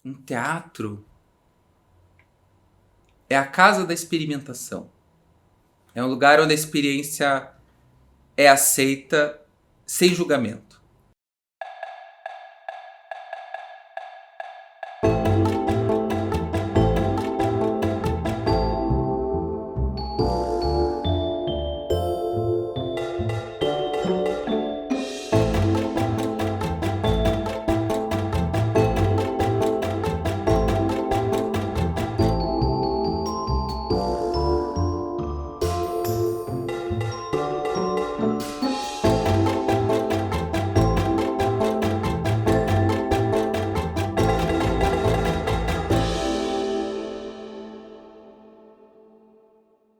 Um teatro é a casa da experimentação. É um lugar onde a experiência é aceita sem julgamento.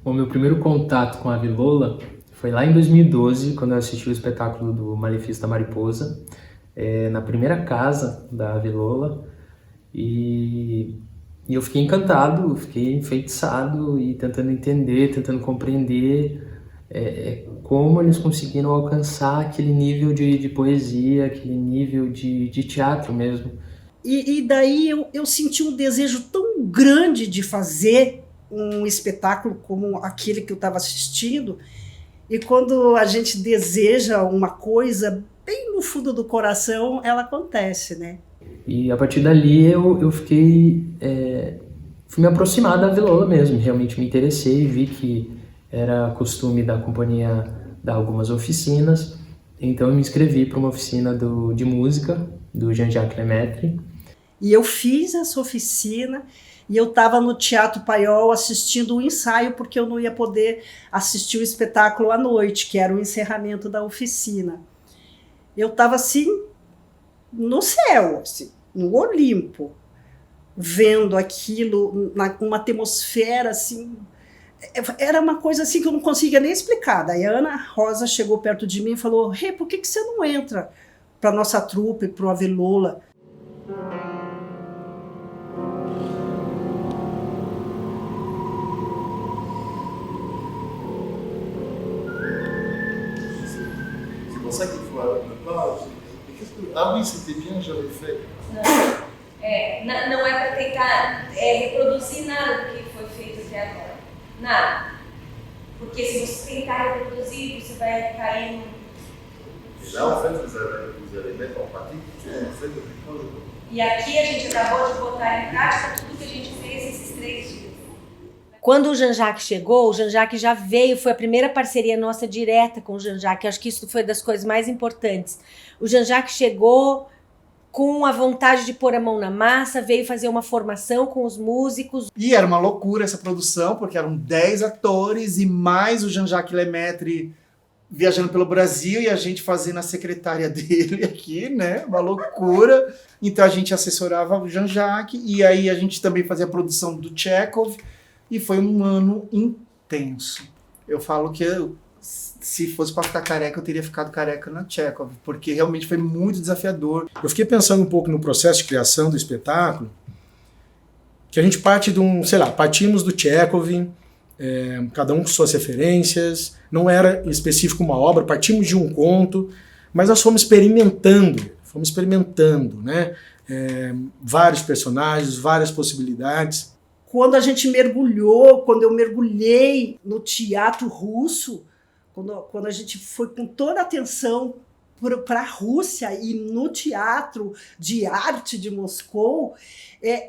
O meu primeiro contato com a Vilola foi lá em 2012, quando eu assisti o espetáculo do Malefício da Mariposa, na primeira casa da Vilola, e eu fiquei encantado, fiquei enfeitiçado e tentando entender, tentando compreender como eles conseguiram alcançar aquele nível de poesia, aquele nível de teatro mesmo. E daí eu senti um desejo tão grande de fazer um espetáculo como aquele que eu estava assistindo, e quando a gente deseja uma coisa bem no fundo do coração, ela acontece, né? E a partir dali eu fui me aproximar da Vilola mesmo, realmente me interessei, vi que era costume da companhia dar algumas oficinas, então eu me inscrevi para uma oficina de música, do Jean-Jacques Lemaitre. E eu fiz essa oficina, e eu estava no Teatro Paiol assistindo o ensaio, porque eu não ia poder assistir o espetáculo à noite, que era o encerramento da oficina. Eu estava assim, no céu, assim, no Olimpo, vendo aquilo, uma atmosfera assim. Era uma coisa assim que eu não conseguia nem explicar. Daí a Ana Rosa chegou perto de mim e falou: Rê, por que você não entra para a nossa trupe, para o Avelola? C'est ça qu'il faut ne pas. Ah oui, c'était bien, j'avais fait. Não é para tentar reproduzir nada do que foi feito até agora. Nada. Porque se você tentar reproduzir, você vai cair no... Et là, en fait, vous allez mettre en pratique tout ce qu'on fait depuis 3 jours. E aqui a gente acabou de botar em prática tudo que a gente fez esses 3 dias. Quando o Jean-Jacques chegou, o Jean-Jacques já veio, foi a primeira parceria nossa direta com o Jean-Jacques, acho que isso foi das coisas mais importantes. O Jean-Jacques chegou com a vontade de pôr a mão na massa, veio fazer uma formação com os músicos. E era uma loucura essa produção, porque eram 10 atores e mais o Jean-Jacques Lemaitre viajando pelo Brasil e a gente fazendo a secretária dele aqui, né? Uma loucura. Então a gente assessorava o Jean-Jacques e aí a gente também fazia a produção do Tchekhov. E foi um ano intenso. Eu falo que se fosse para ficar careca, eu teria ficado careca na Tchekhov, porque realmente foi muito desafiador. Eu fiquei pensando um pouco no processo de criação do espetáculo, que a gente parte de partimos do Tchekhov, cada um com suas referências, não era específico uma obra, partimos de um conto, mas nós fomos experimentando, né? Vários personagens, várias possibilidades. Quando a gente mergulhou, quando eu mergulhei no teatro russo, quando a gente foi com toda a atenção para a Rússia e no teatro de arte de Moscou,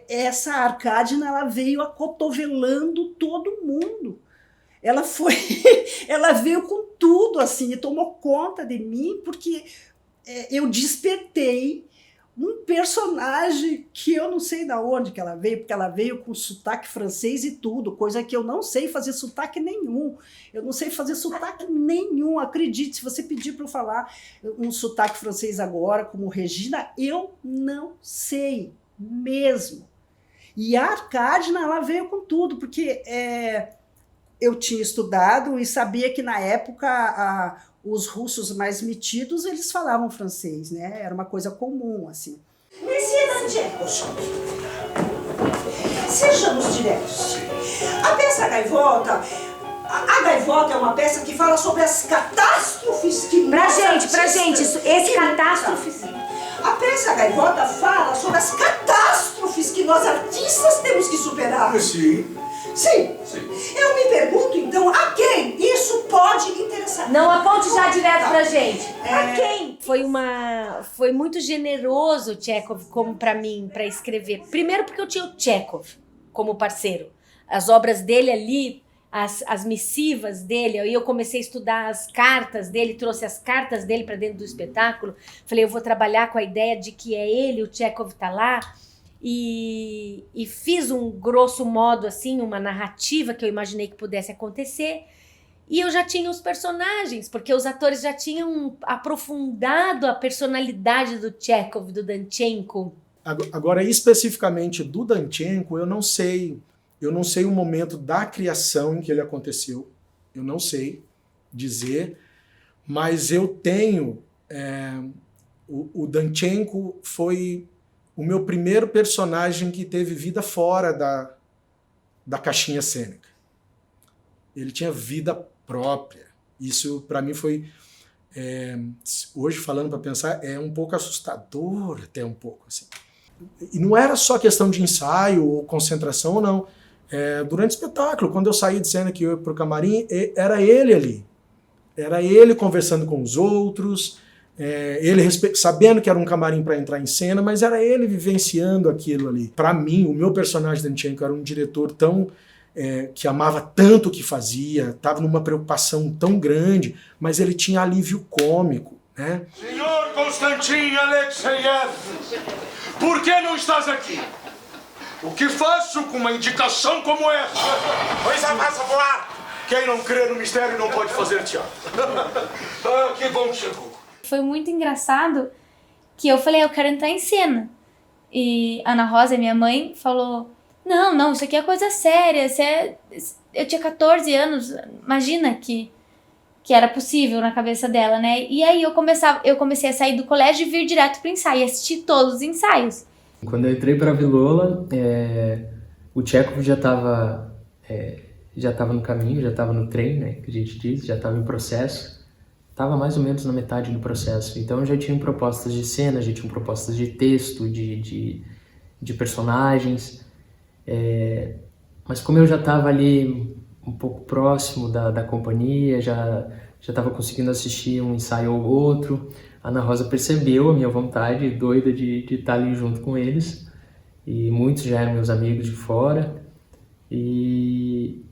essa Arkadina ela veio acotovelando todo mundo. Ela veio com tudo assim e tomou conta de mim, porque eu despertei um personagem que eu não sei de onde que ela veio, porque ela veio com sotaque francês e tudo, coisa que eu não sei fazer sotaque nenhum. Eu não sei fazer sotaque nenhum, acredite, se você pedir para eu falar um sotaque francês agora, como Regina, eu não sei mesmo. E a Arkadina, ela veio com tudo, porque eu tinha estudado e sabia que na época os russos mais metidos, eles falavam francês, né? Era uma coisa comum, assim. Sejamos diretos. A peça Gaivota, a Gaivota é uma peça que fala sobre as catástrofes que... Pra gente, esse catástrofes... A peça Gaivota fala sobre as catástrofes nós artistas temos que superar. Sim. Sim. Eu me pergunto, então, a quem isso pode interessar? Não aponte já direto pra gente. A quem? Foi muito generoso o Chekhov como pra mim, pra escrever. Primeiro porque eu tinha o Chekhov como parceiro. As obras dele ali, as missivas dele, aí eu comecei a estudar as cartas dele, trouxe as cartas dele pra dentro do espetáculo. Falei, eu vou trabalhar com a ideia de que é ele, o Chekhov tá lá. E fiz um grosso modo, assim, uma narrativa que eu imaginei que pudesse acontecer. E eu já tinha os personagens, porque os atores já tinham aprofundado a personalidade do Chekhov, do Danchenko. Agora, especificamente do Danchenko, eu não sei o momento da criação em que ele aconteceu. Eu não sei dizer, mas eu tenho... o Danchenko foi o meu primeiro personagem que teve vida fora da caixinha cênica. Ele tinha vida própria. Isso, para mim, foi... hoje, falando para pensar, é um pouco assustador, até um pouco. Assim. E não era só questão de ensaio ou concentração, não. Durante o espetáculo, quando eu saí de cena que eu ia para o camarim, era ele ali. Era ele conversando com os outros... ele sabendo que era um camarim para entrar em cena, mas era ele vivenciando aquilo ali. Para mim, o meu personagem Danchenko era um diretor tão que amava tanto o que fazia, estava numa preocupação tão grande, mas ele tinha alívio cômico, né? Senhor Konstantin Alexeyev, por que não estás aqui? O que faço com uma indicação como essa? Pois a massa voar! Quem não crê no mistério não pode fazer teatro. Que bom que chegou. Foi muito engraçado que eu falei, eu quero entrar em cena. E Ana Rosa, minha mãe, falou, não, isso aqui é coisa séria. Eu tinha 14 anos, imagina que era possível na cabeça dela, né? E aí eu comecei a sair do colégio e vir direto pro ensaio, assistir todos os ensaios. Quando eu entrei para a Vilola, o Chekhov já estava no caminho, já estava no trem, né, que a gente diz, já estava em processo. Estava mais ou menos na metade do processo. Então já tinham propostas de cena, já tinham propostas de texto, de personagens. Mas como eu já estava ali um pouco próximo da companhia, já estava conseguindo assistir um ensaio ou outro, a Ana Rosa percebeu a minha vontade doida de estar ali junto com eles. E muitos já eram meus amigos de fora. E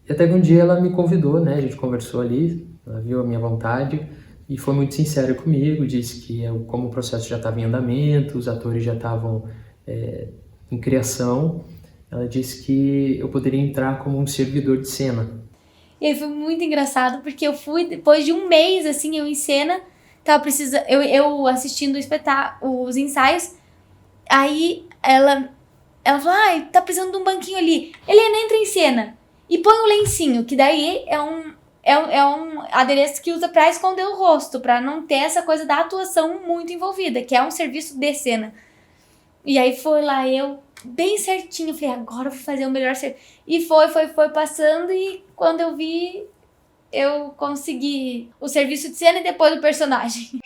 até que um dia ela me convidou, né? A gente conversou ali. Ela viu a minha vontade e foi muito sincera comigo, disse que como o processo já estava em andamento, os atores já estavam em criação, ela disse que eu poderia entrar como um servidor de cena. E aí foi muito engraçado, porque eu fui, depois de um mês, assim, eu em cena, eu assistindo os ensaios, aí ela falou, tá precisando de um banquinho ali. Helena, entra em cena e põe um lencinho, que daí é um adereço que usa pra esconder o rosto, pra não ter essa coisa da atuação muito envolvida, que é um serviço de cena. E aí foi lá, eu bem certinho, falei, agora eu vou fazer o melhor serviço. E foi passando, e quando eu vi, eu consegui o serviço de cena e depois o personagem.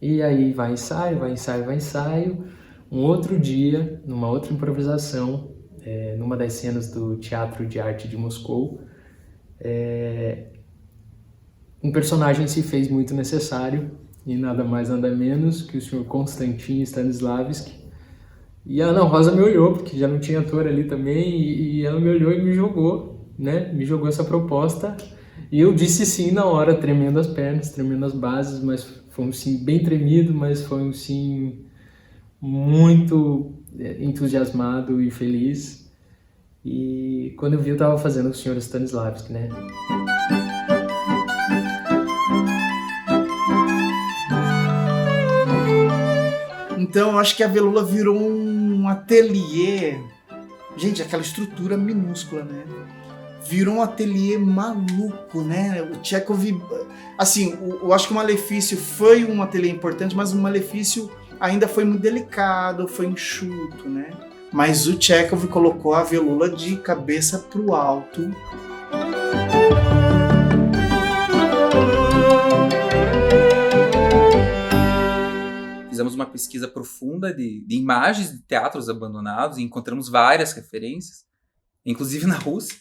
E aí vai ensaio. Um outro dia, numa outra improvisação, numa das cenas do Teatro de Arte de Moscou, um personagem se fez muito necessário, e nada mais nada menos que o Sr. Konstantin Stanislavski. E a Ana Rosa me olhou, porque já não tinha ator ali também, e ela me olhou e me jogou, né? Me jogou essa proposta, e eu disse sim na hora, tremendo as pernas, tremendo as bases, mas foi um sim bem tremido, mas foi um sim muito entusiasmado e feliz. E quando eu vi, eu estava fazendo o Sr. Stanislavski, né? Então eu acho que a Velula virou um ateliê. Gente, aquela estrutura minúscula, né? Virou um ateliê maluco, né? O Chekhov... Assim, eu acho que o Malefício foi um ateliê importante, mas o Malefício ainda foi muito delicado, foi enxuto, né? Mas o Chekhov colocou a Velula de cabeça pro alto. Fizemos uma pesquisa profunda de imagens de teatros abandonados e encontramos várias referências, inclusive na Rússia,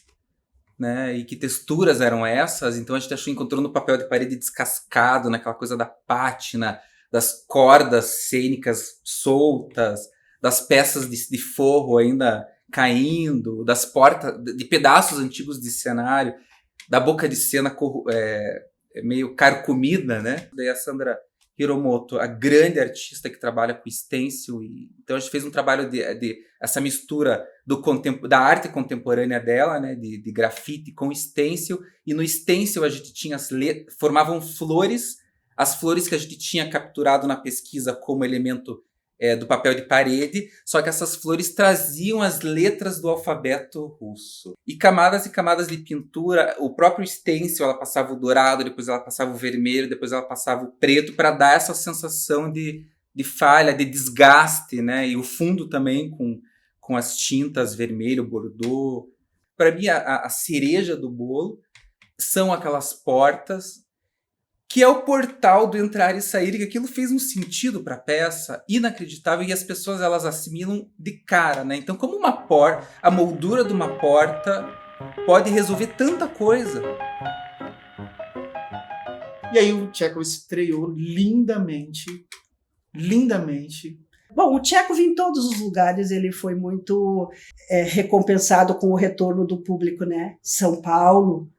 né? E que texturas eram essas. Então a gente encontrou no papel de parede descascado, naquela coisa da pátina, das cordas cênicas soltas, das peças de forro ainda caindo, das portas, de pedaços antigos de cenário, da boca de cena meio carcomida, né? Daí a Sandra Hiromoto, a grande artista que trabalha com stencil, então a gente fez um trabalho de essa mistura da arte contemporânea dela, né? De grafite com stencil, e no stencil a gente tinha formavam flores, as flores que a gente tinha capturado na pesquisa como elemento do papel de parede, só que essas flores traziam as letras do alfabeto russo. E camadas de pintura, o próprio stencil, ela passava o dourado, depois ela passava o vermelho, depois ela passava o preto, para dar essa sensação de falha, de desgaste, né? E o fundo também com as tintas vermelho, bordeaux. Para mim, a cereja do bolo são aquelas portas, que é o portal do entrar e sair, e que aquilo fez um sentido para a peça inacreditável, e as pessoas elas assimilam de cara, né? Então, como a moldura de uma porta pode resolver tanta coisa. E aí o Chekhov estreou lindamente. Bom, o Chekhov em todos os lugares ele foi muito recompensado com o retorno do público, né? São Paulo.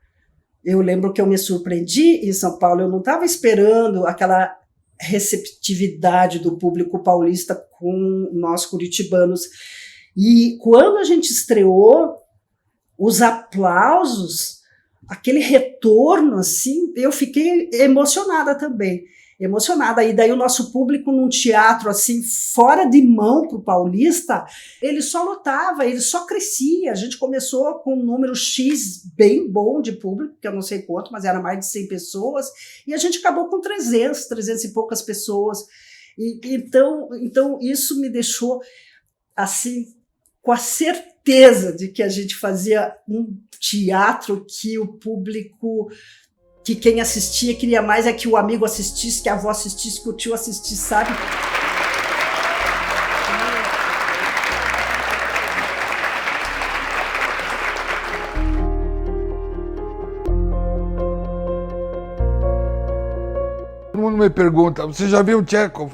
Eu lembro que eu me surpreendi em São Paulo, eu não estava esperando aquela receptividade do público paulista com nós curitibanos. E quando a gente estreou, os aplausos, aquele retorno, assim, eu fiquei emocionada também. E daí o nosso público num teatro assim, fora de mão para o paulista, ele só lotava, ele só crescia. A gente começou com um número X bem bom de público, que eu não sei quanto, mas era mais de 100 pessoas, e a gente acabou com 300 e poucas pessoas. Então isso me deixou assim, com a certeza de que a gente fazia um teatro que o público, que quem assistia queria mais que o amigo assistisse, que a avó assistisse, que o tio assistisse, sabe? Todo mundo me pergunta, você já viu Chekhov?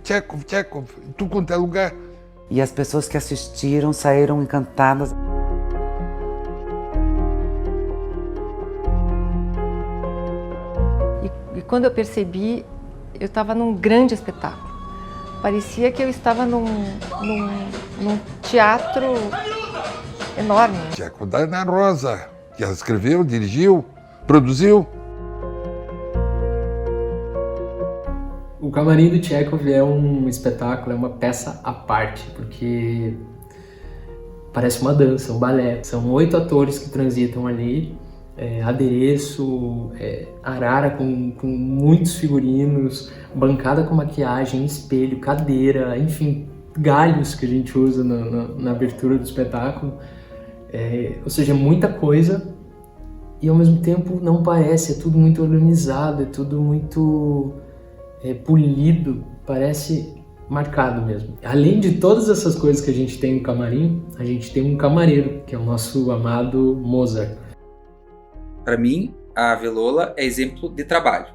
Chekhov, em tudo quanto é lugar. E as pessoas que assistiram saíram encantadas. E quando eu percebi, eu estava num grande espetáculo. Parecia que eu estava num teatro enorme. Chekhov da Ana Rosa, que ela escreveu, dirigiu, produziu. O Camarim do Chekhov é um espetáculo, é uma peça à parte, porque parece uma dança, um balé. São 8 atores que transitam ali, adereço, arara com muitos figurinos, bancada com maquiagem, espelho, cadeira, enfim, galhos que a gente usa na abertura do espetáculo. Ou seja, muita coisa e ao mesmo tempo não parece, é tudo muito organizado, é tudo muito polido, parece marcado mesmo. Além de todas essas coisas que a gente tem no camarim, a gente tem um camareiro, que é o nosso amado Mozart. Para mim, a Vilola é exemplo de trabalho.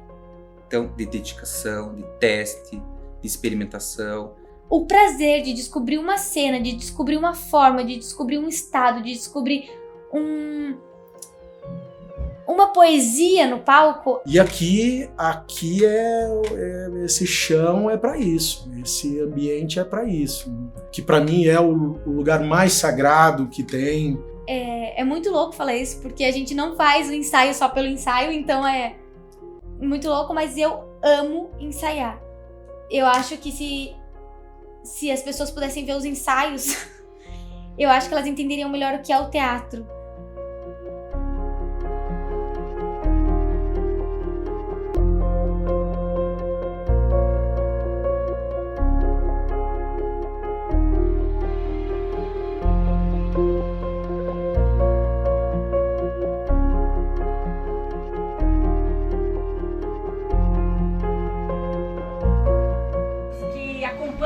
Então, de dedicação, de teste, de experimentação. O prazer de descobrir uma cena, de descobrir uma forma, de descobrir um estado, de descobrir uma poesia no palco. E aqui esse chão é para isso, esse ambiente é para isso, que para mim é o lugar mais sagrado que tem. É muito louco falar isso, porque a gente não faz o ensaio só pelo ensaio, então é muito louco, mas eu amo ensaiar. Eu acho que se as pessoas pudessem ver os ensaios, eu acho que elas entenderiam melhor o que é o teatro.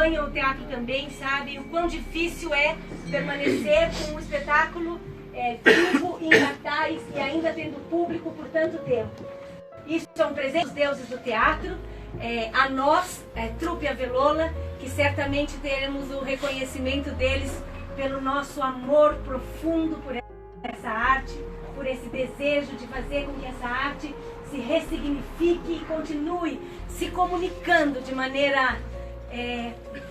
acompanham o teatro também sabem o quão difícil é permanecer com um espetáculo vivo em cartaz e ainda tendo público por tanto tempo. Isso é um presente dos deuses do teatro, a nós, Trupe Avelola, que certamente teremos o reconhecimento deles pelo nosso amor profundo por essa arte, por esse desejo de fazer com que essa arte se ressignifique e continue se comunicando de maneira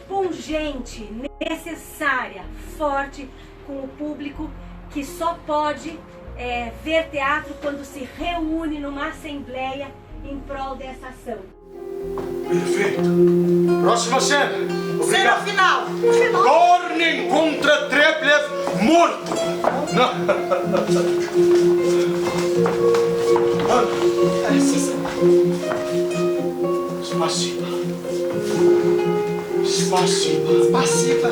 pungente, necessária, forte com o público que só pode ver teatro quando se reúne numa assembleia em prol dessa ação. Perfeito. Próxima cena. Cena final. Gorn contra Treplev morto. Спасибо. Спасибо. Спасибо.